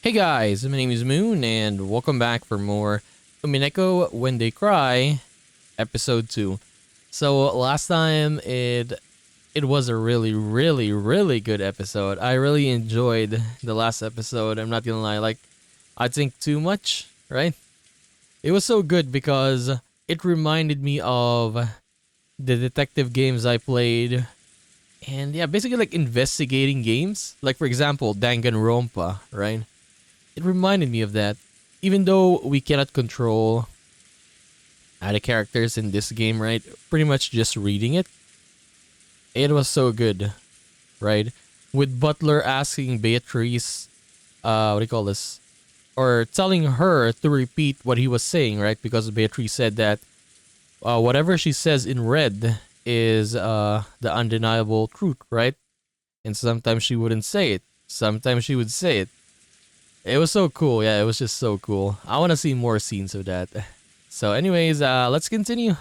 Hey guys, my name is Moon and welcome back for more Umineko When They Cry episode 2. So last time it was a really good episode. I really enjoyed the last episode. I'm not gonna lie, I think too much, right? It was so good because it reminded me of the detective games I played. And yeah, basically like investigating games. Like for example, Danganronpa, right? It reminded me of that. Even though we cannot control the characters in this game, right? Pretty much just reading it. It was so good, right? With Butler asking Beatrice, what do you call this? Or telling her to repeat what he was saying, right? Because Beatrice said that whatever she says in red is the undeniable truth, right? And sometimes she wouldn't say it. Sometimes she would say it. It was so cool. Yeah, it was just so cool. I want to see more scenes of that. So anyways, let's continue.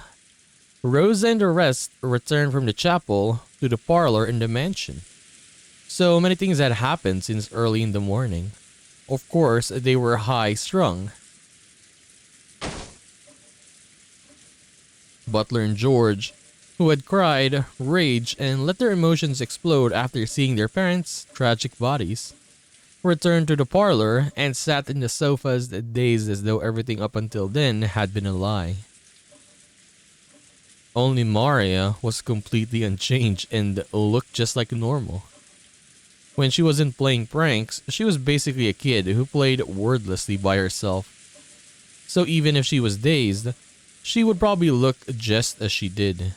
Rosa and the rest returned from the chapel to the parlor in the mansion. So many things had happened since early in the morning. Of course, they were high-strung. Butler and George, who had cried, raged, and let their emotions explode after seeing their parents' tragic bodies, returned to the parlor and sat in the sofas dazed as though everything up until then had been a lie. Only Maria was completely unchanged and looked just like normal. When she wasn't playing pranks, she was basically a kid who played wordlessly by herself. So even if she was dazed, she would probably look just as she did.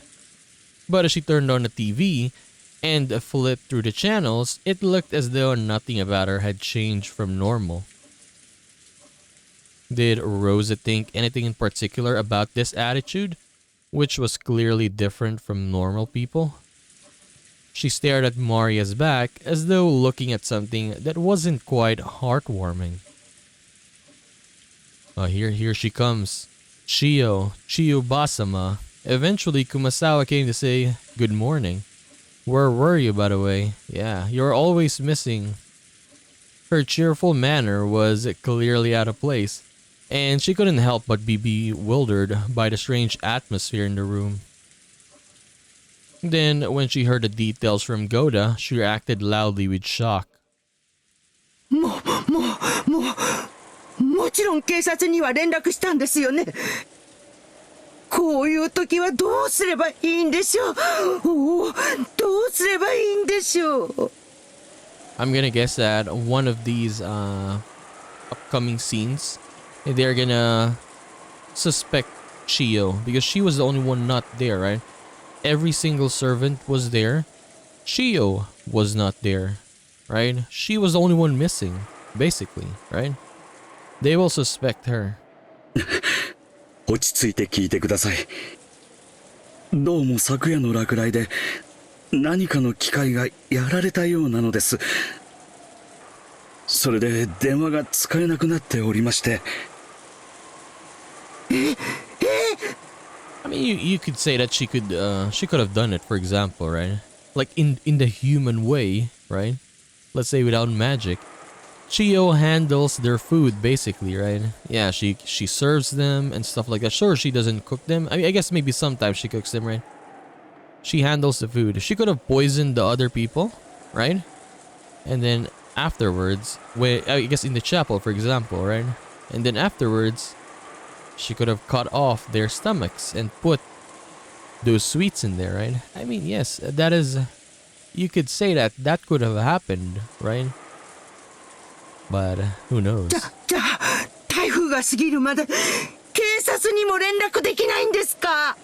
But as she turned on the TV and flipped through the channels, it looked as though nothing about her had changed from normal. Did Rosa think anything in particular about this attitude, which was clearly different from normal people? She stared at Maria's back as though looking at something that wasn't quite heartwarming. Here she comes. Chiyo Basama. Eventually, Kumasawa came to say, "Good morning. Where were you, by the way? Yeah, you're always missing." Her cheerful manner was clearly out of place, and she couldn't help but be bewildered by the strange atmosphere in the room. Then, when she heard the details from Goda, she reacted loudly with shock. もちろん警察には連絡したんですよね。こういう時はどうすればいいんでしょう。おお、どうすればいいんでしょう。I'm gonna guess that one of these upcoming scenes, they're gonna suspect Chiyo because she was the only one not there, right? Every single servant was there. Chiyo was not there, right? She was the only one missing, basically, right? They will suspect her. 落ち着いて聞いてください。どうも昨夜の落雷で何かの機械がやられたようなのです。それで電話が使えなくなっておりまして。I mean, you could say that she could have done it, for example, right? Like in the human way, right? Let's say without magic. Chiyo handles their food basically, right? Yeah, she serves them and stuff like that. Sure, she doesn't cook them. I mean, I guess maybe sometimes she cooks them, right? She handles the food. She could have poisoned the other people, right? And then afterwards, I guess in the chapel, for example, right? And then afterwards, she could have cut off their stomachs and put those sweets in there, right? I mean, yes, that is... You could say that could have happened, right? But who knows? じゃあ台風が過ぎるまで警察にも連絡できないんですか。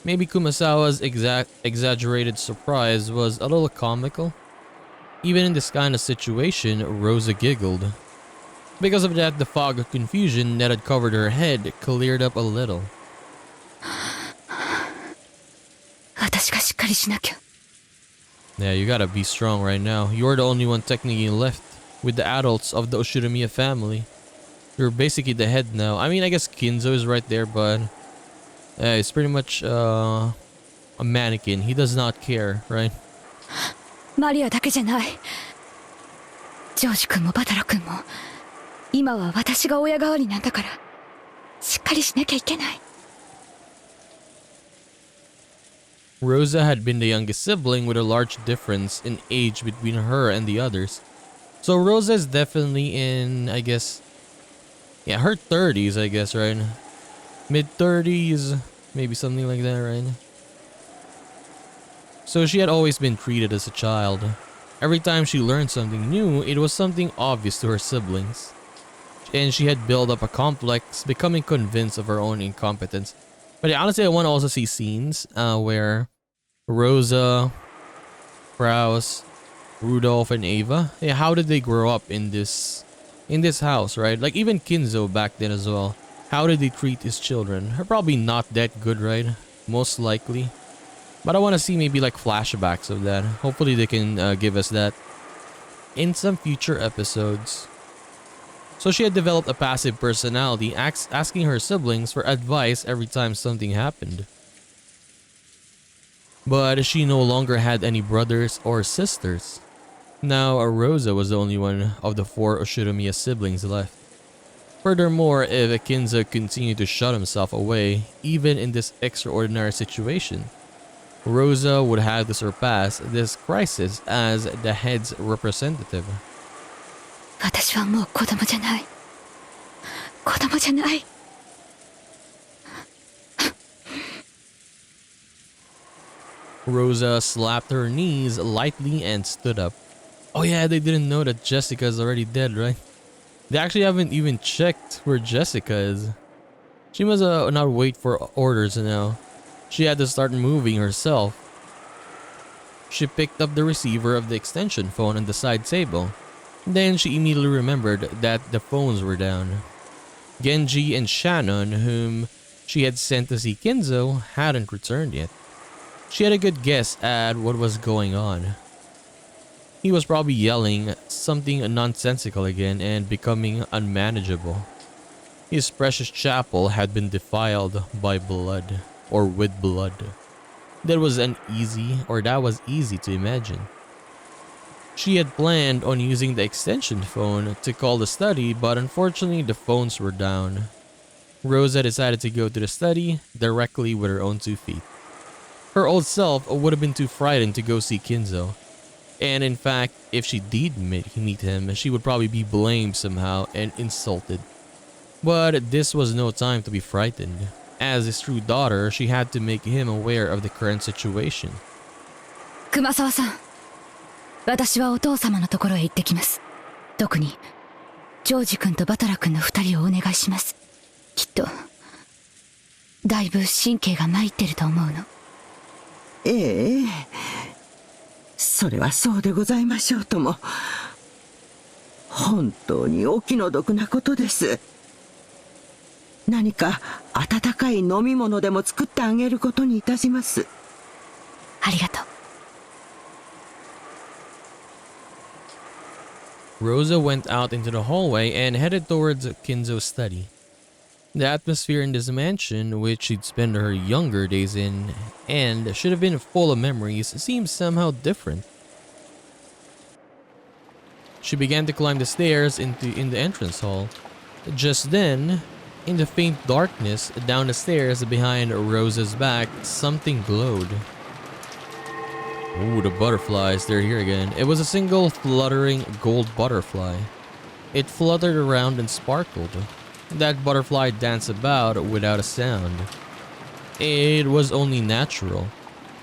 Maybe Kumasawa's exaggerated surprise was a little comical. Even in this kind of situation, Rosa giggled. Because of that, the fog of confusion that had covered her head cleared up a little. 私がしっかりしなきゃ。 Yeah, you gotta be strong right now. You're the only one technically left with the adults of the Oshiramiya family. You're basically the head now. I mean, I guess Kinzo is right there, but it's pretty much a mannequin. He does not care, right? マリアだけじゃない。ジョージ君もバタラ君も今は私が親代わりなんだからしっかりしなきゃいけない。 Rosa had been the youngest sibling with a large difference in age between her and the others. So Rosa is definitely in, I guess, yeah, her 30s, I guess, right? Mid 30s, maybe something like that, right? So she had always been treated as a child. Every time she learned something new, it was something obvious to her siblings. And she had built up a complex, becoming convinced of her own incompetence. But yeah, honestly, I want to also see scenes where Rosa, Kraus, Rudolph, and Ava, yeah, how did they grow up in this house, right? Like even Kinzo back then as well. How did they treat his children? They're probably not that good, right? Most likely. But I want to see maybe like flashbacks of that. Hopefully they can give us that in some future episodes. So she had developed a passive personality, asking her siblings for advice every time something happened. But she no longer had any brothers or sisters. Now Rosa was the only one of the 4 Oshiromiya siblings left. Furthermore, if Kinzo continued to shut himself away, even in this extraordinary situation, Rosa would have to surpass this crisis as the head's representative. 私はもう子供じゃない。子供じゃない。 Rosa slapped her knees lightly and stood up. Oh yeah, they didn't know that Jessica's already dead, right? They actually haven't even checked where Jessica is. She must not wait for orders now. She had to start moving herself. She picked up the receiver of the extension phone on the side table. Then she immediately remembered that the phones were down. Genji and Shannon, whom she had sent to see Kinzo, hadn't returned yet. She had a good guess at what was going on. He was probably yelling something nonsensical again and becoming unmanageable. His precious chapel had been defiled by blood, or with blood. That was easy to imagine. She had planned on using the extension phone to call the study, but unfortunately the phones were down. Rosa decided to go to the study directly with her own 2 feet. Her old self would have been too frightened to go see Kinzo. And in fact, if she did meet him, she would probably be blamed somehow and insulted. But this was no time to be frightened. As his true daughter, she had to make him aware of the current situation. 熊沢さん、私はお父様のところへ行ってきます。特にジョージ君とバタラ君の2人をお願いします。きっとだいぶ神経が参ってると思うの。ええ、それはそうでございましょうとも。本当にお気の毒なことです。何か温かい飲み物でも作ってあげることにいたします。ありがとう。Rosa went out into the hallway and headed towards Kinzo's study. The atmosphere in this mansion, which she'd spent her younger days in and should have been full of memories, seemed somehow different. She began to climb the stairs in the entrance hall. Just then, in the faint darkness down the stairs behind Rosa's back, something glowed. Ooh, the butterflies, they're here again. It was a single fluttering gold butterfly. It fluttered around and sparkled. That butterfly danced about without a sound. It was only natural.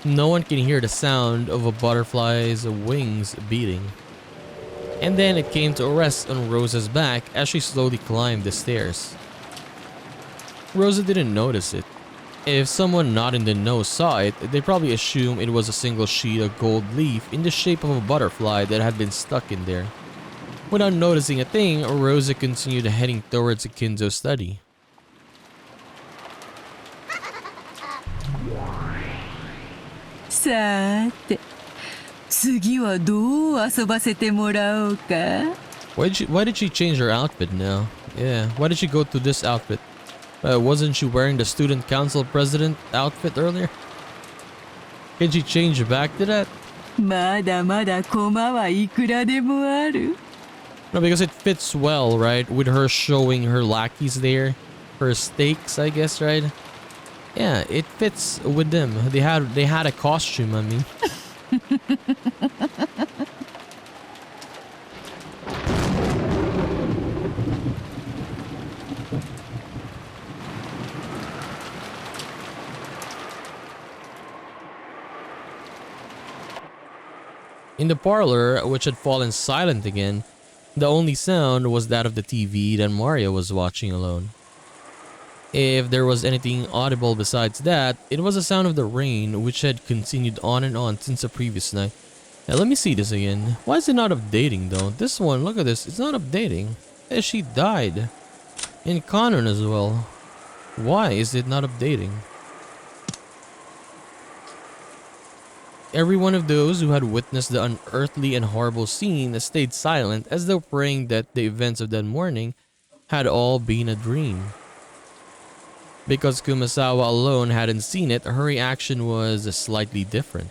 No one can hear the sound of a butterfly's wings beating. And then it came to a rest on Rosa's back as she slowly climbed the stairs. Rosa didn't notice it. If someone not in the know saw it, they'd probably assume it was a single sheet of gold leaf in the shape of a butterfly that had been stuck in there. Without noticing a thing, Rosa continued heading towards Kinzo's study. さーて、次はどう遊ばせてもらおうか。Why did she change her outfit now? Yeah, why did she go to this outfit? Wasn't she wearing the student council president outfit earlier? Can she change back to that? まだまだ駒はいくらでもある。No, because it fits well, right? With her showing her lackeys there, her stakes, I guess, right? Yeah, it fits with them. They had a costume. I mean. In the parlor, which had fallen silent again, the only sound was that of the TV that Mario was watching alone. If there was anything audible besides that, it was the sound of the rain, which had continued on and on since the previous night. Now let me see this again. Why is it not updating though? This one, look at this, it's not updating. She died. In canon as well. Why is it not updating? Every one of those who had witnessed the unearthly and horrible scene stayed silent, as though praying that the events of that morning had all been a dream. Because Kumasawa alone hadn't seen it, her reaction was slightly different.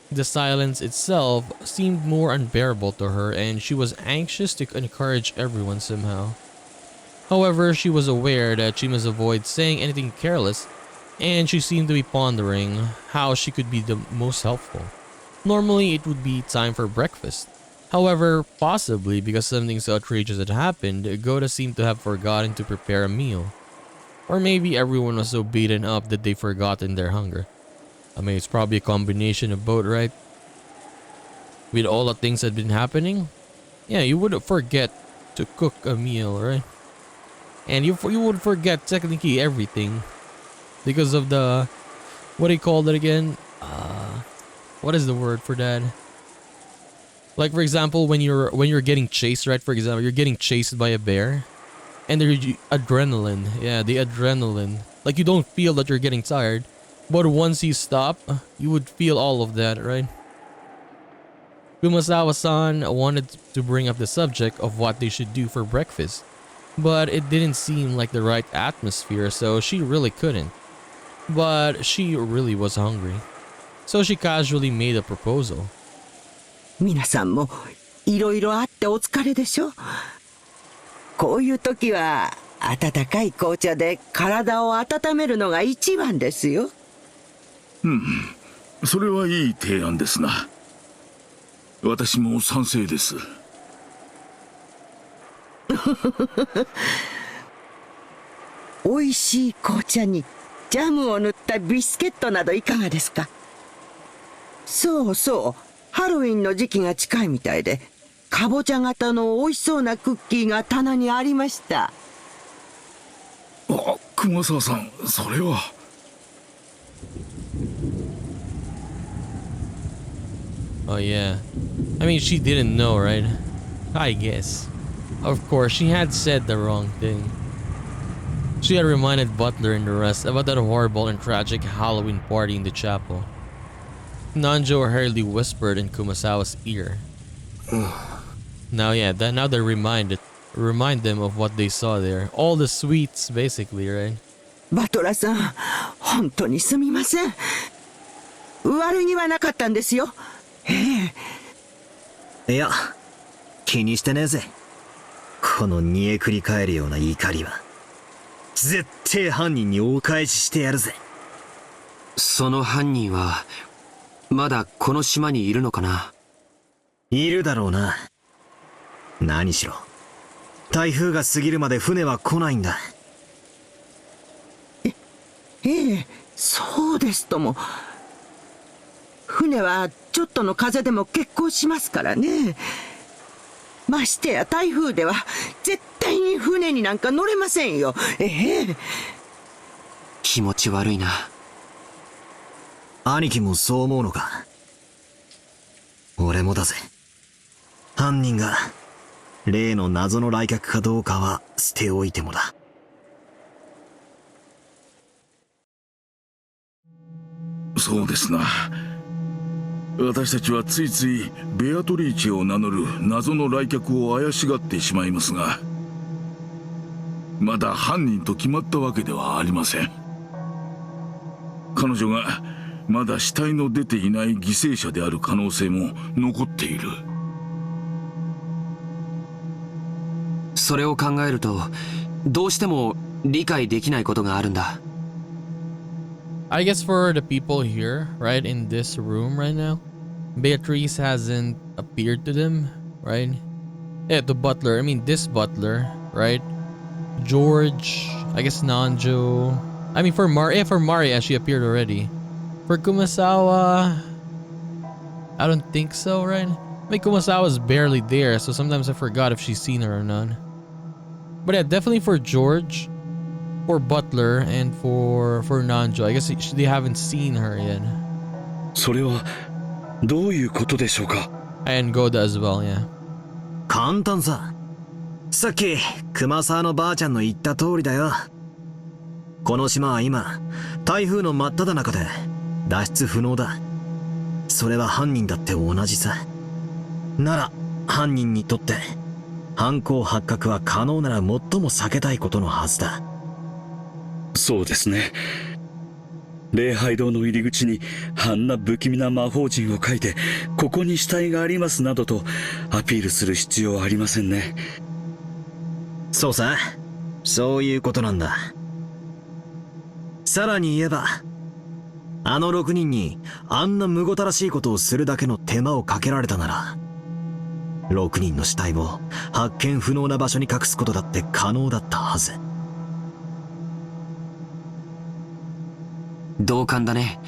The silence itself seemed more unbearable to her, and she was anxious to encourage everyone somehow. However, she was aware that she must avoid saying anything careless, and she seemed to be pondering how she could be the most helpful. Normally, it would be time for breakfast. However, possibly because something so outrageous had happened, Goda seemed to have forgotten to prepare a meal. Or maybe everyone was so beaten up that they forgotten their hunger. I mean, it's probably a combination of both, right? With all the things that had been happening, yeah, you would forget to cook a meal, right? And you would forget technically everything. Because of the, what do you call that again? What is the word for that? Like for example, when you're getting chased, right? For example, you're getting chased by a bear, and there's adrenaline. Yeah, the adrenaline. Like you don't feel that you're getting tired, but once you stop, you would feel all of that, right? Kumasawa-san wanted to bring up the subject of what they should do for breakfast, but it didn't seem like the right atmosphere, so she really couldn't. But she really was hungry. So she casually made a proposal. 皆さんもいろいろあってお疲れでしょ。こういう時は温かい紅茶で体を温めるのが一番ですよ。それはいい提案ですな。私も賛成です。美味しい紅茶にジャムを塗ったビスケットなどいかがですか。そうそう、ハロウィンの時期が近いみたいで、かぼちゃ型の美味しそうなクッキーが棚にありました。あ、熊沢さん、それは。Oh yeah. I mean, she didn't know, right? I guess. Of course, she had said the wrong thing. She had reminded Butler and the rest about that horrible and tragic Halloween party in the chapel. Nanjo hurriedly whispered in Kumasawa's ear. Now they remind them of what they saw there. All the sweets, basically, right? バトラさん、本当にすみません。悪気はなかったんですよ。いや、気にしてねえぜ。この煮えくり返るような怒りは。絶対犯人にお返ししてやるぜ。その犯人はまだこの島にいるのかな。いるだろうな。何しろ台風が過ぎるまで船は来ないんだ。そうですとも。船はちょっとの風でも欠航しますからね。ましてや台風では絶対に船になんか乗れませんよ。気持ち悪いな。兄貴もそう思うのか。俺もだぜ。犯人が例の謎の来客かどうかは捨ておいてもだ。そうですな。私たちはついついベアトリーチェを名乗る謎の来客を怪しがってしまいますが、まだ犯人と決まったわけではありません。彼女がまだ死体の出ていない犠牲者である可能性も残っている。それを考えるとどうしても理解できないことがあるんだ。 I guess for the people here, right, in this room right now, Beatrice hasn't appeared to them, right? Yeah, the butler, I mean this butler, right? George, I guess Nanjo. I mean for Maria she appeared already. For Kumasawa, I don't think so, right? I mean Kumasawa's barely there, so sometimes I forgot if she's seen her or not. But yeah, definitely for George, for Butler, and for Nanjo. I guess they haven't seen her yet. それはどういうことでしょうか。 And Goda as well, yeah. 簡単さ。さっき熊沢のばあちゃんの言った通りだよ。この島は今台風の真っ只中で脱出不能だ。それは犯人だって同じさ。なら犯人にとって犯行発覚は可能なら最も避けたいことのはずだ。そうですね。礼拝堂の入り口にあんな不気味な魔法陣を書いて、ここに死体がありますなどとアピールする必要はありませんね。そうさ、そういうことなんだ。さらに言えば、あの6人にあんなむごたらしいことをするだけの手間をかけられたなら、6人の死体を発見不能な場所に隠すことだって可能だったはず。同感だね。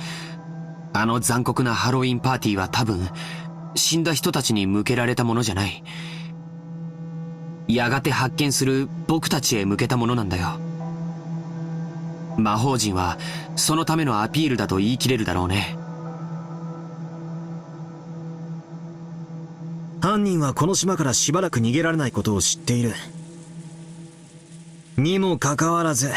あの残酷なハロウィンパーティーは多分死んだ人たちに向けられたものじゃない。やがて発見する僕たちへ向けたものなんだよ。魔法陣はそのためのアピールだと言い切れるだろうね。犯人はこの島からしばらく逃げられないことを知っている。にもかかわらず、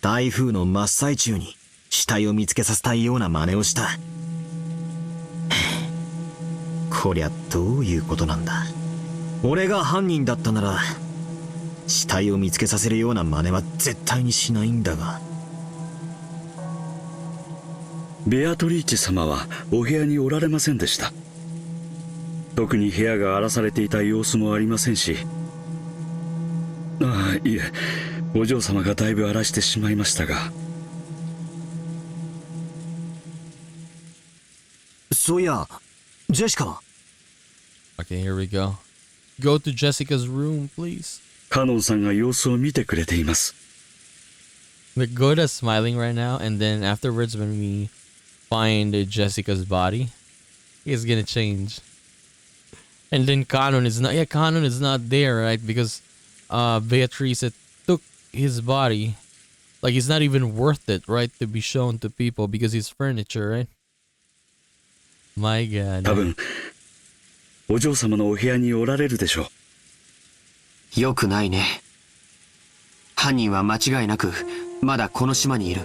台風の真っ最中に死体を見つけさせたいような真似をした。こりゃどういうことなんだ。俺が犯人だったなら死体を見つけさせるような真似は絶対にしないんだが。ベアトリーチェ様はお部屋におられませんでした。特に部屋が荒らされていた様子もありませんし。ああ、いえ、お嬢様がだいぶ荒らしてしまいましたが。そういや、ジェシカは？ Okay, here we go. Go to Jessica's room, please. カノンさんが様子を見てくれています。Like Goda's smiling right now, and then afterwards when we find Jessica's body, he's gonna change. And then Kanon is not there, right? Because Beatrice took his body. Like he's not even worth it, right? To be shown to people because he's furniture, right? My God. 多分お嬢様のお部屋におられるでしょう。よくないね。犯人は間違いなくまだこの島にいる。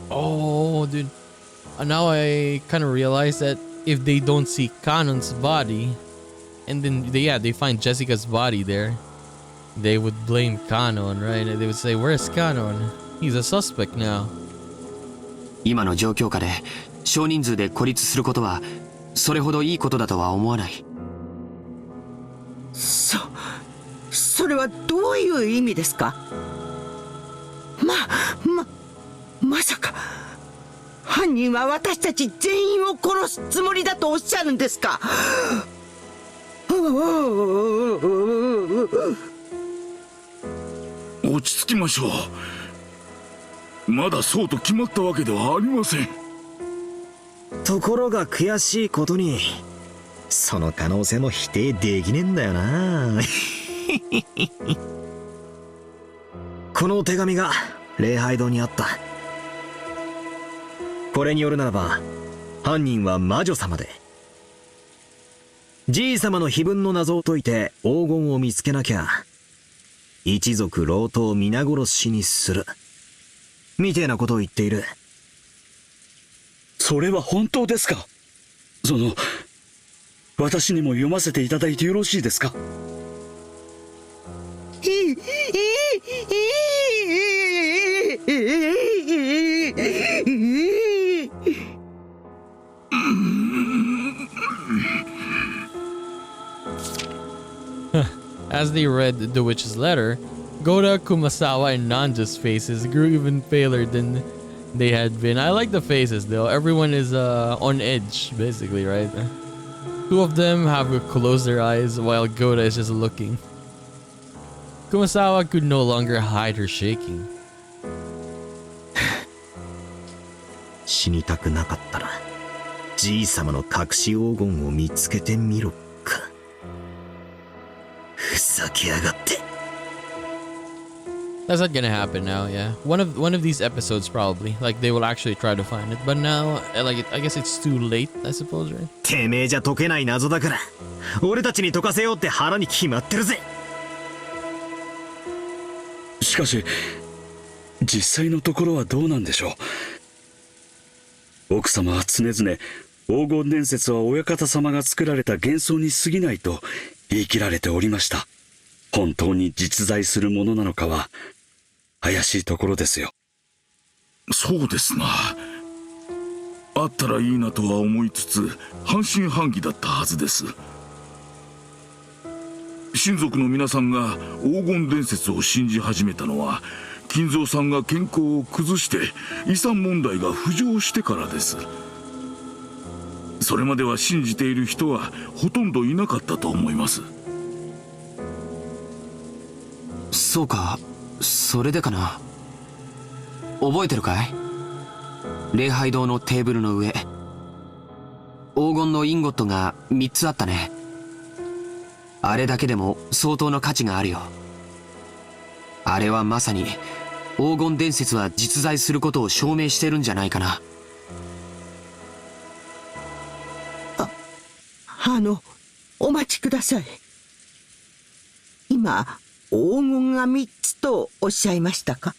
Oh, dude. Now I kind of realize that if they don't see Kanon's body, and then they find Jessica's body there, they would blame Kanon, right? They would say, "Where's Kanon? He's a suspect now." 今の状況下で少人数で孤立することはそれほどいいことだとは思わない。それはどういう意味ですか？まさか犯人は私たち全員を殺すつもりだとおっしゃるんですか？落ち着きましょう。まだそうと決まったわけではありません。ところが悔しいことに、その可能性も否定できねえんだよな。この手紙が礼拝堂にあった。これによるならば犯人は魔女様で、じい様の碑文の謎を解いて黄金を見つけなきゃ一族老頭皆殺しにするみてえなことを言っている。それは本当ですか？私にも読ませていただいてよろしいですか？ As they read the witch's letter, Goda, Kumasawa, and Nanja's faces grew even paler than they had been. I like the faces though. Everyone is on edge, basically, right? Two of them have closed their eyes while Goda is just looking. Kumasawa could no longer hide her shaking. 死にたくなかったらじい様の隠し黄金を見つけてみろか。ふざけやがって。 That's not gonna happen now, yeah. One of these episodes probably. Like they will actually try to find it. But now, like I guess it's too late, I suppose, right? てめえじゃ解けない謎だから俺たちに解かせようって腹に決まってるぜ。しかし実際のところはどうなんでしょう。奥様は常々黄金伝説は親方様が作られた幻想に過ぎないと言い切られておりました。本当に実在するものなのかは怪しいところですよ。そうですな。あったらいいなとは思いつつ半信半疑だったはずです。親族の皆さんが黄金伝説を信じ始めたのは金蔵さんが健康を崩して遺産問題が浮上してからです。それまでは信じている人はほとんどいなかったと思います。そうか、それでかな。覚えてるかい？礼拝堂のテーブルの上、黄金のインゴットが3つあったね。あれだけでも相当の価値があるよ。あれはまさに黄金伝説は実在することを証明してるんじゃないかな。お待ちください。今黄金が3つとおっしゃいましたか？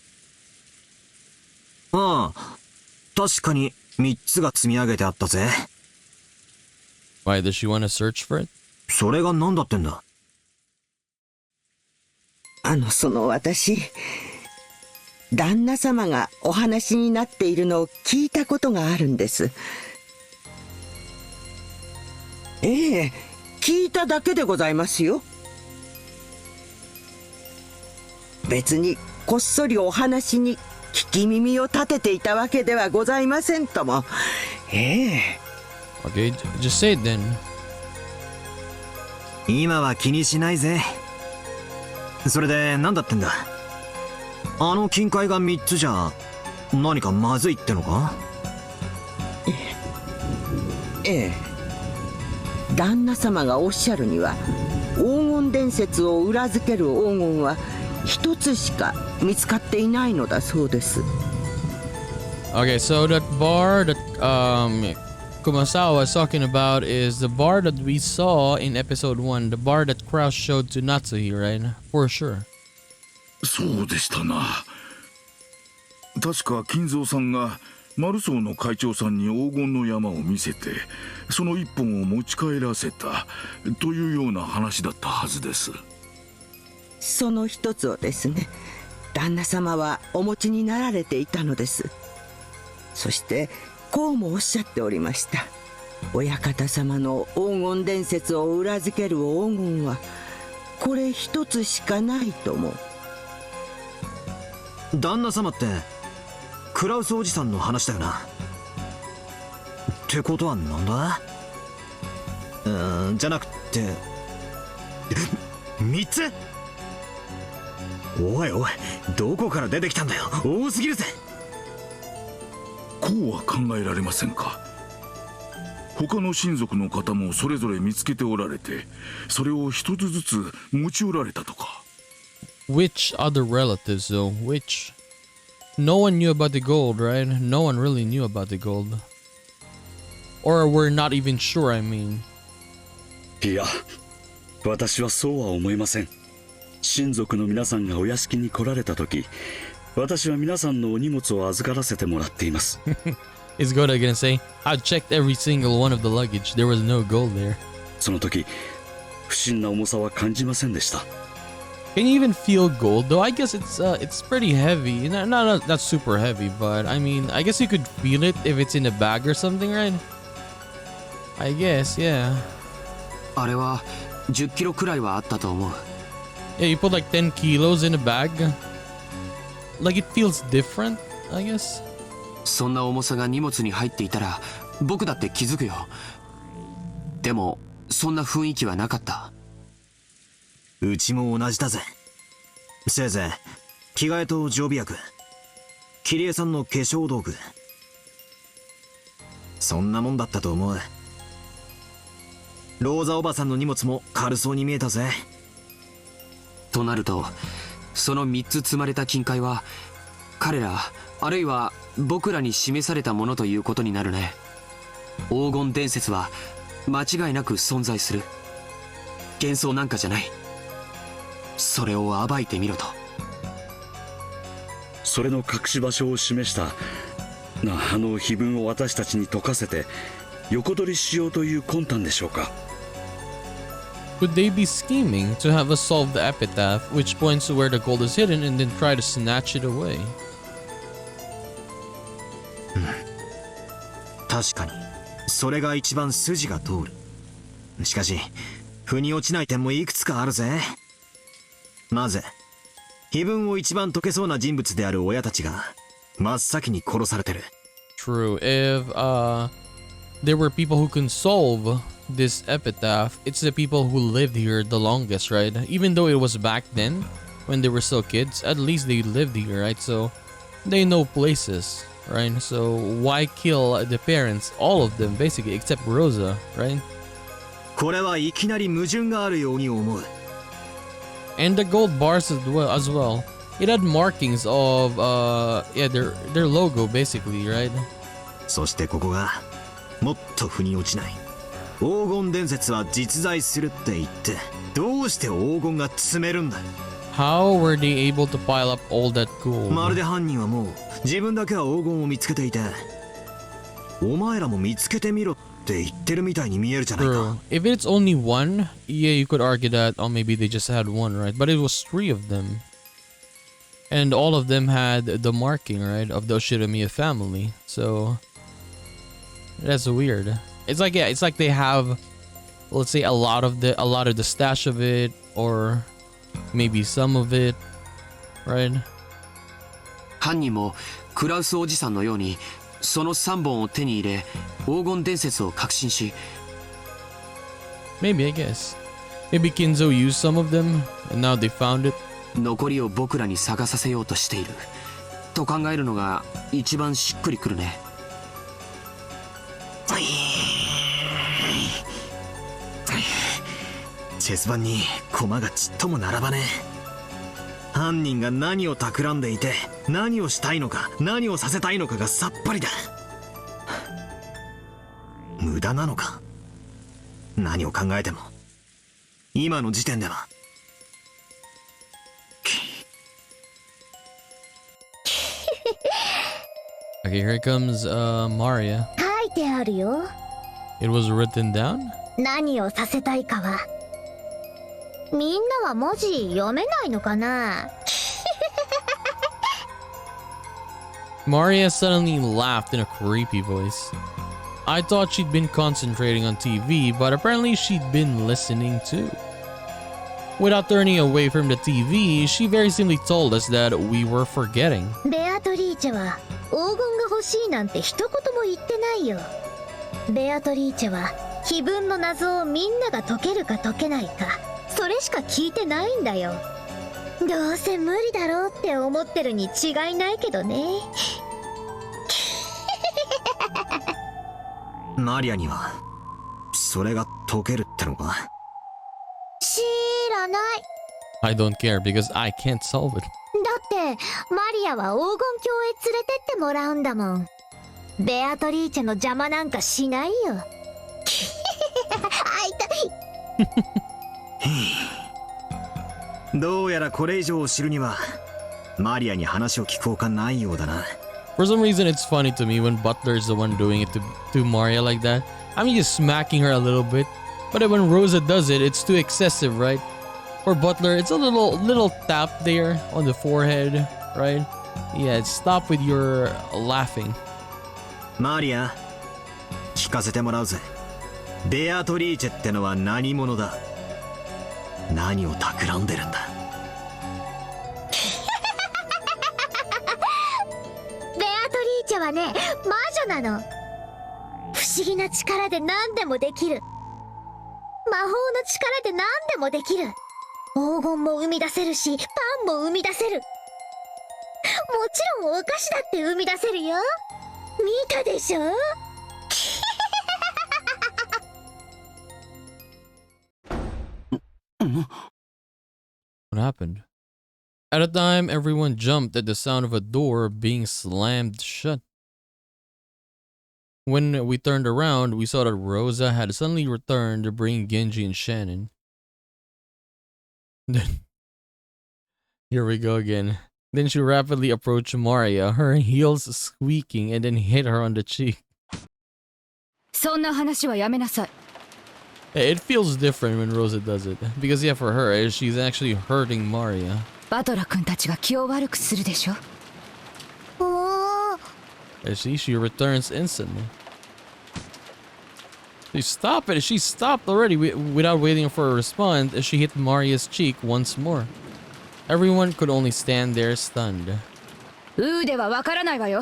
ああ、確かに3つが積み上げてあったぜ。 Why does she want to search for it? それが何だってんだ。私旦那様がお話になっているのを聞いたことがあるんです。ええ、聞いただけでございますよ。別にこっそりお話に聞き耳を立てていたわけではございませんとも。ええ。Okay, just say it then. 今は気にしないぜ。それで何だってんだ。あの金塊が3つじゃ何かまずいってのか？ええ。旦那様がおっしゃるには黄金伝説を裏付ける黄金は一つしか見つかっていないのだそうです。 Okay, so that bar that Kumasawa was talking about is the bar that we saw in episode 1, the bar that Kraus showed to Natsuhi, right? For sure. そうでしたな。確か金蔵さんがマルソーの会長さんに黄金の山を見せてその一本を持ち帰らせたというような話だったはずです。その一つをですね、旦那様はお持ちになられていたのです。そしてこうもおっしゃっておりました。親方様の黄金伝説を裏付ける黄金はこれ一つしかないとも。旦那様ってクラウスおじさんの話だよな。ってことはなんだ？じゃなくて3つ？おいおい、どこから出てきたんだよ。多すぎるぜ。こうは考えられませんか。他の親族の方もそれぞれ見つけておられてそれを一つずつ持ち寄られたとか。 Which other relatives though? Which? No one knew about the gold, right? No one really knew about the gold. Or we're not even sure, I mean. いや、私はそうは思いません。親族の皆さんがお屋敷に来られた時、私は皆さんのお荷物を預からせてもらっています。Is Goda gonna say, I checked every single one of the luggage. There was no gold there. その時、不審な重さは感じませんでした。Can you even feel gold though? I guess it's pretty heavy. Not super heavy, but I mean, I guess you could feel it if it's in a bag or something, right? I guess, yeah. あれは10キロくらいはあったと思う。Yeah, you put like 10 kilos in a bag. Like it feels different, I guess. そんな重さが荷物に入っていたら僕だって気づくよ。でもそんな雰囲気はなかった。うちも同じだぜ。せいぜい着替えと常備薬、キリエさんの化粧道具、そんなもんだったと思う。ローザおばさんの荷物も軽そうに見えたぜ。となるとその3つ積まれた金塊は彼らあるいは僕らに示されたものということになるね。黄金伝説は間違いなく存在する。幻想なんかじゃない。それを暴いてみろと。それの隠し場所を示したあの碑文を私たちに解かせて横取りしようという魂胆でしょうか。 Could they be scheming to have us solve the epitaph, which points to where the gold is hidden, and then try to snatch it away? 確かにそれが一番筋が通る。しかし腑に落ちない点もいくつかあるぜ。まず碑文を一番解けそうな人物である親たちが真っ先に殺されてる。 True. If there were people who can solve this epitaph, it's the people who lived here the longest, right? Even though it was back then, when they were still kids, at least they lived here, right? So they know places, right? So why kill the parents, all of them basically, except Rosa, right? これはいきなり矛盾があるように思う。And the gold bars as well. It had markings of yeah, their logo basically, right? そしてここがもっと腑に落ちない。黄金伝説は実在するって言ってどうして黄金が積めるんだ。 How were they able to pile up all that gold? まるで犯人はもう自分だけは黄金を見つけていて、お前らも見つけてみろって言ってるみたいに見えるじゃないか。 True. If it's only one, yeah, you could argue that, oh, maybe they just had one, right? But it was 3 of them. And all of them had the marking, right, of the Oshiramiya family. So that's weird. It's like, yeah, it's like they have, let's say, a lot of the stash of it, or maybe some of it, right? 犯人もクラウスおじさんのようにその3本を手に入れ黄金伝説を確信し、 Maybe, I guess. Maybe Kinzo used some of them, and now they found it. 残りを僕らに探させようとしていると考えるのが一番しっくりくるね。チェス盤に駒がちっとも並ばねえ。犯人が何を企んでいて何をしたいのか何をさせたいのかがさっぱりだ。無駄なのか。何を考えても今の時点では。Okay, here comes Maria. 書いてあるよ。 It was written down? 何をさせたいかは。みんなは文字読めないのかな。Maria suddenly laughed in a creepy voice. I thought she'd been concentrating on TV, but apparently she'd been listening too. Without turning away from the TV, she very simply told us that we were forgetting. ベアトリーチェは黄金が欲しいなんて一言も言ってないよ。ベアトリーチェは碑文の謎をみんなが解けるか解けないか、それしか聞いてないんだよ。どうせ無理だろうって思ってるに違いないけどね。マリアにはそれが解けるってのか。知らない。 I don't care because I can't solve it. だってマリアは黄金鏡へ連れてってもらうんだもん。ベアトリーチェの邪魔なんかしないよ。あ、痛い。どうやらこれ以上を知るにはマリアに話を聞くほかないようだな。 For some reason, it's funny to me when Butler is the one doing it to Maria like that. I mean, just smacking her a little bit. But then when Rosa does it, it's too excessive, right? For Butler, it's a little tap there on the forehead, right? Yeah, stop with your laughing. マリア、聞かせてもらうぜ。ベアトリーチェってのは何者だ。何を企んでるんだ。チェはね、魔女なの。不思議な力で何でもできる。魔法の力で何でもできる。黄金も生み出せるし、パンも生み出せる。もちろんお菓子だって生み出せるよ。見たでしょ？ What happened? At a time, everyone jumped at the sound of a door being slammed shut. When we turned around, we saw that Rosa had suddenly returned to bring Genji and Shannon. Then, here we go again. Then she rapidly approached Maria, her heels squeaking, and then hit her on the cheek. そんな話はやめなさい。 It feels different when Rosa does it. Because yeah, for her, she's actually hurting Maria. バトラ君たちが気を悪くするでしょ。See, she returns instantly. Stop it! She stopped already without waiting for a response as she hit Maria's cheek once more. Everyone could only stand there stunned. うーではわからないわよ。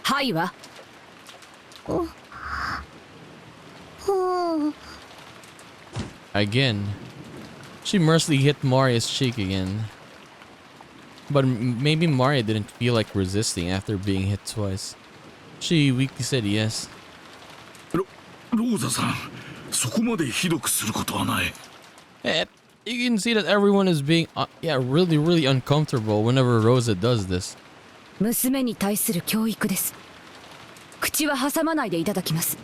はいは。Again. She mercilessly hit Maria's cheek again. But maybe Maria didn't feel like resisting after being hit twice. She weakly said yes. ローザさん、そこまでひどくすることはない。You can see that everyone is being, really uncomfortable whenever Rosa does this. 娘に対する教育です。口は挟まないでいただきます。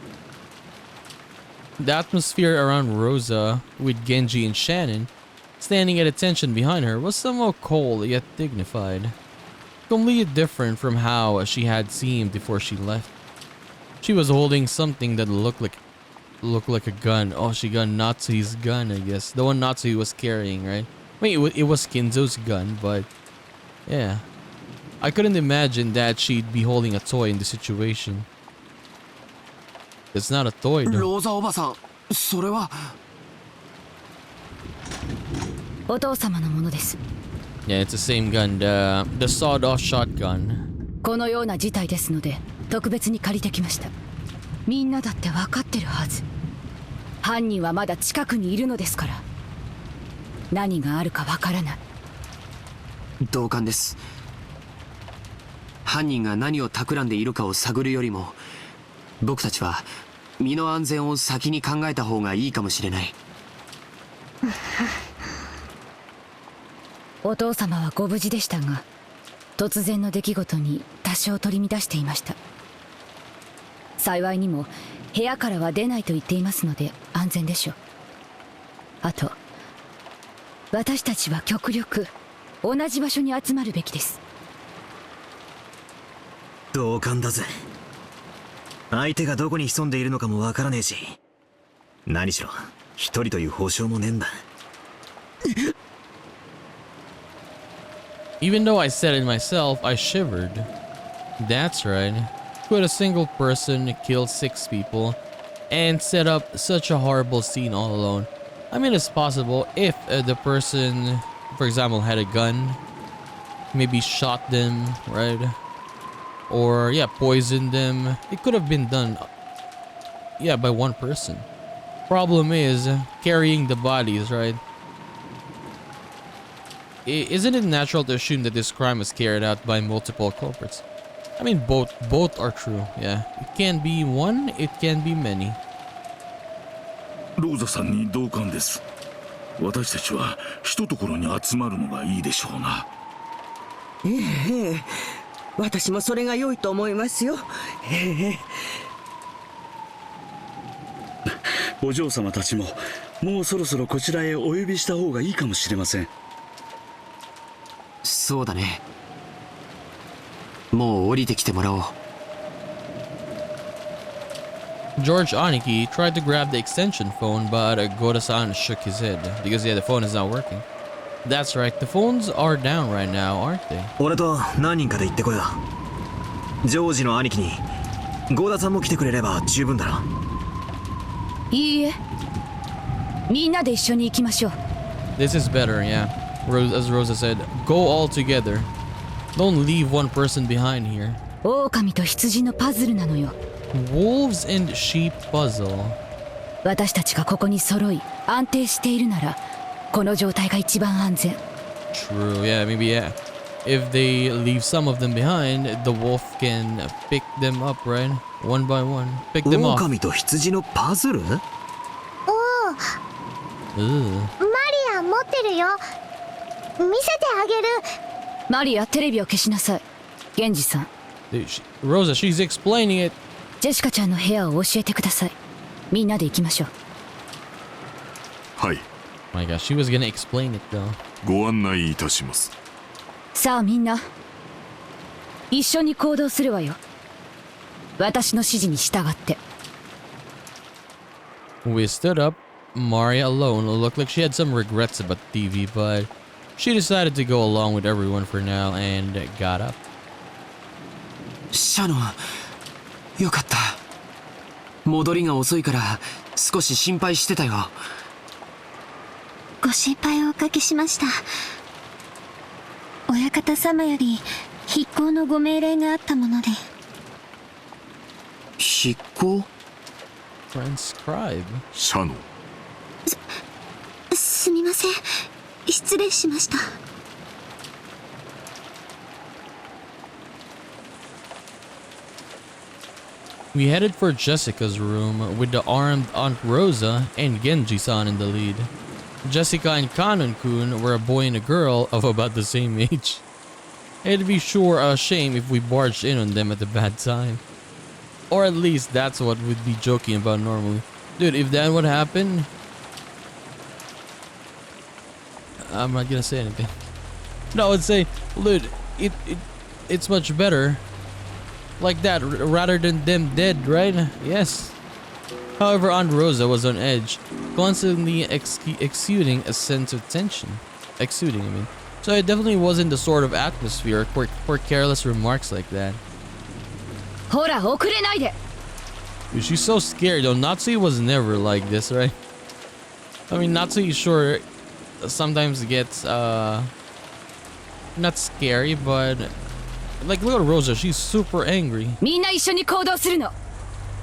The atmosphere around Rosa, with Genji and Shannon standing at attention behind her, was somewhat cold yet dignified. Completely different from how she had seemed before she left. She was holding something that looked like a gun. Oh, she got Natsu's gun, I guess. The one Natsu was carrying, right? Wait, it was Kinzo's gun, but yeah. I couldn't imagine that she'd be holding a toy in this situation. It's not a toy, though. ローザおばさん、それは。お父様のものです。 Yeah, it's the same gun, the sawed-off shotgun. このような事態ですので、特別に借りてきました。みんなだって分かってるはず。犯人はまだ近くにいるのですから。何があるか分からない。同感です。犯人が何を企んでいるかを探るよりも、僕たちは身の安全を先に考えた方がいいかもしれない。お父様はご無事でしたが、突然の出来事に多少取り乱していました。幸いにも部屋からは出ないと言っていますので安全でしょう。あと、私たちは極力同じ場所に集まるべきです。同感だぜ。相手がどこに潜んでいるのかもわからねえし、何しろ一人という保証もねえんだ。Even though I said it myself, I shivered. That's right. Could a single person kill 6 people and set up such a horrible scene all alone? I mean, it's possible if the person, for example, had a gun, maybe shot them, right? Or, yeah, poisoned them. It could have been done, yeah, by one person. Problem is, carrying the bodies, right? Isn't it natural to assume that this crime was carried out by multiple culprits? I mean, both are true, yeah. It can be one, it can be many. ローザさんに同感です。私たちは一ところに集まるのがいいでしょうな。ええ、私もそれが良いと思いますよ。お嬢様たちももうそろそろこちらへお呼びした方がいいかもしれません。そうだね。もう降りてきてもらおう。George Aniki tried to grab the extension phone, but Goda-san shook his head because yeah, the phone is not working. That's right, the phones are down right now, aren't they? 俺と何人かで行ってこよう。ジョージの兄貴にゴーダさんも来てくれれば十分だろ。いいえ、みんなで一緒に行きましょう。 This is better, yeah. As Rosa said, go all together. Don't leave one person behind here. 狼と羊のパズルなのよ。 Wolves and sheep puzzle. 私たちがここに揃い安定しているならこの状態が一番安全。 True, yeah, maybe, yeah. If they leave some of them behind, the wolf can pick them up, right? One by one. Pick them off. 狼と羊のパズル？おお、 Ugh. マリア持ってるよ。見せてあげる。マリア、テレビを消しなさい。源氏さん、 Dude, Rosa, she's explaining it. ジェシカちゃんの部屋を教えてください。みんなで行きましょう。はい、 My gosh, she was gonna explain it though. ご案内いたします。さあみんな、一緒に行動するわよ。私の指示に従って。 We stood up. Maria alone looked like she had some regrets about TV, but she decided to go along with everyone for now and got up. シャノン、よかった。戻りが遅いから少し心配してたよ。ご心配をおかけしました。親方様より筆行のご命令があったもので。筆行？ Transcribe. シャノン、すみません、失礼しました。We headed for Jessica's room with the armed Aunt Rosa and Genji-san in the lead. Jessica and Kanon-kun were a boy and a girl of about the same age. It'd be sure a shame if we barged in on them at a bad time. Or at least that's what we'd be joking about normally. Dude, if that would happen, I'm not gonna say anything. No, I would say, dude, it's much better like that rather than them dead, right? Yes. However, Aunt Rosa was on edge, constantly exuding a sense of tension. Exuding, I mean. So it definitely wasn't the sort of atmosphere for careless remarks like that. ほら、遅れないで。 Dude, she's so scared though. Natsuki was never like this, right? I mean, Natsuki sure sometimes gets not scary, but like look at Rosa, she's super angry. みんな一緒に行動するの。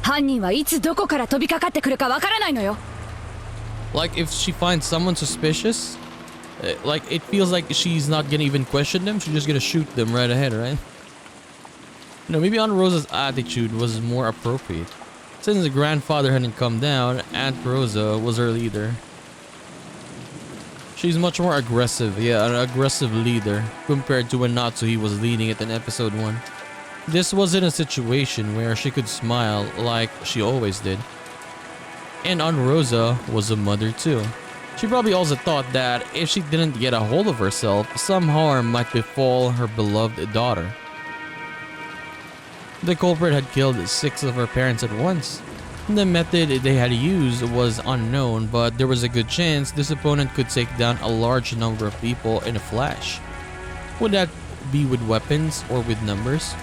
犯人はいつどこから飛びかかってくるかわからないのよ。 Like if she finds someone suspicious, like it feels like she's not gonna even question them, she's just gonna shoot them right ahead, right? No, maybe Aunt Rosa's attitude was more appropriate. Since the grandfather hadn't come down, Aunt Rosa was her leader. She's much more aggressive, yeah, an aggressive leader, compared to when Natsuhi was leading it in episode 1. This wasn't a situation where she could smile like she always did. And Aunt Rosa was a mother too. She probably also thought that if she didn't get a hold of herself, some harm might befall her beloved daughter. The culprit had killed 6 of her parents at once. The method they had used was unknown, but there was a good chance this opponent could take down a large number of people in a flash. Would that be with weapons or with numbers?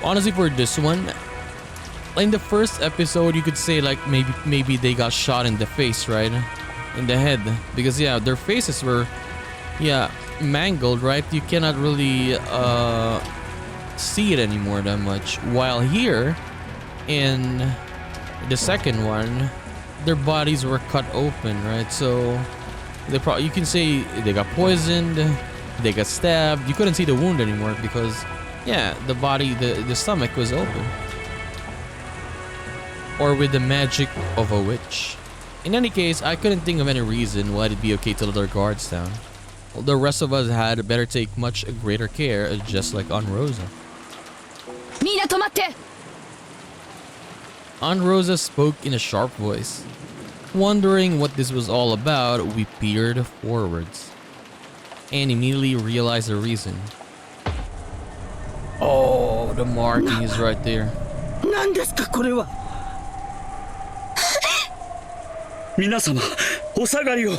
Honestly, for this one, in the first episode, you could say like maybe they got shot in the face, right? In the head, because yeah, their faces were mangled, right? You cannot really see it anymore that much. While here, in the second one, their bodies were cut open, right? So you can say they got poisoned, they got stabbed. You couldn't see the wound anymore because yeah, the body, the stomach was open. Or with the magic of a witch. In any case, I couldn't think of any reason why it'd be okay to let our guards down. The rest of us had better take much greater care, just like Aunt Rosa. みんな止まって。 Aunt Rosa spoke in a sharp voice. Wondering what this was all about, we peered forwards. And immediately realized the reason. Oh, the marking is right there. 何ですかこれは。皆様、お下がりを。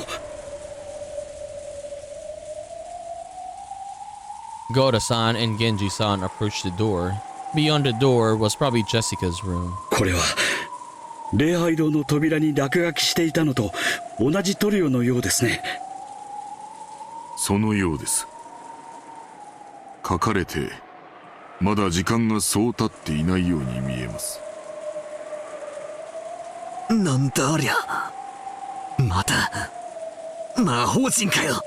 Goda-san and Genji-san approached the door. Beyond the door was probably Jessica's room. これは礼拝堂の扉に落書きしていたのと同じ塗料のようですね。そのようです。書かれてまだ時間がそう経っていないように見えます。なんだありゃ。また魔法陣かよ。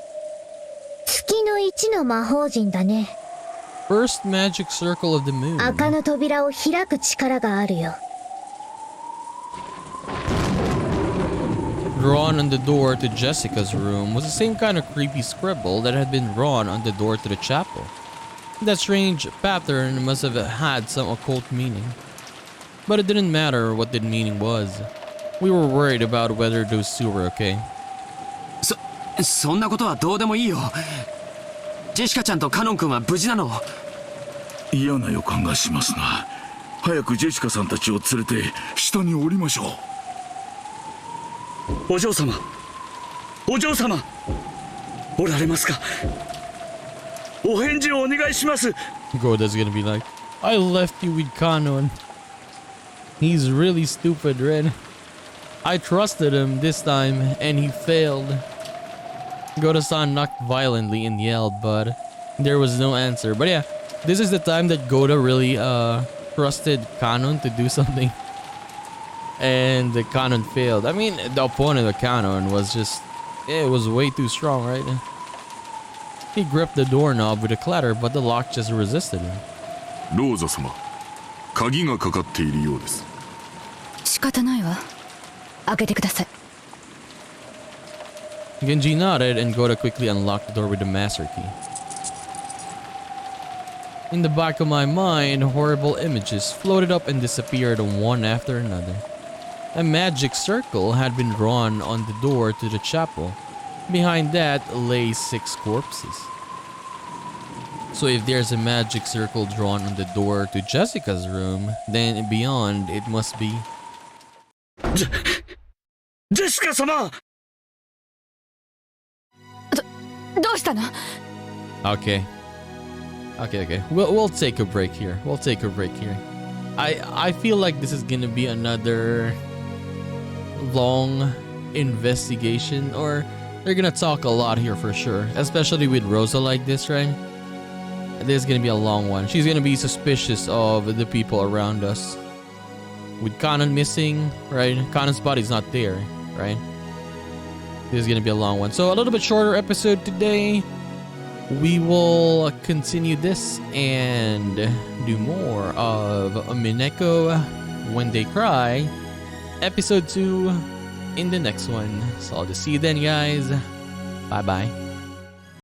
月の1の魔法陣だね。 First magic circle of the moon. 赤の扉を開く力があるよ。 Drawn on the door to Jessica's room was the same kind of creepy scribble that had been drawn on the door to the chapel. That strange pattern must have had some occult meaning. But it didn't matter what the meaning was. We were worried about whether those two were okay. そんなことはどうでもいいよ。ジェシカちゃんとカノン君は無事なの？嫌な予感がしますな。早くジェシカさんたちを連れて下に降りましょう。お嬢様、お嬢様、おられますか？お返事をお願いします。 Goda's gonna be like, I left you with Kanon. He's really stupid, Red. I trusted him this time and he failed. Goda-san knocked violently and yelled, but there was no answer. But yeah, this is the time that Goda really trusted Kanon to do something. And the Kanon failed. I mean, the opponent of Kanon was just, it was way too strong, right? He gripped the doorknob with a clatter, but the lock just resisted him. ローザ様、鍵がかかっているようです。仕方ないわ。開けてください。 Genji nodded and Goda quickly unlocked the door with the master key. In the back of my mind, horrible images floated up and disappeared one after another. A magic circle had been drawn on the door to the chapel. Behind that lay 6 corpses. So if there's a magic circle drawn on the door to Jessica's room, then beyond it must be... ジェシカ様！どうしたの？ Okay. Okay. We'll take a break here. I feel like this is gonna be another long investigation, or they're gonna talk a lot here for sure, especially with Rosa like this, right? This is gonna be a long one. She's gonna be suspicious of the people around us. With Kanon missing, right? Kanon's body's not there, right? This is gonna be a long one. So a little bit shorter episode today. We will continue this and do more of Umineko When They Cry, episode 2 in the next one. So I'll just see you then, guys. Bye bye.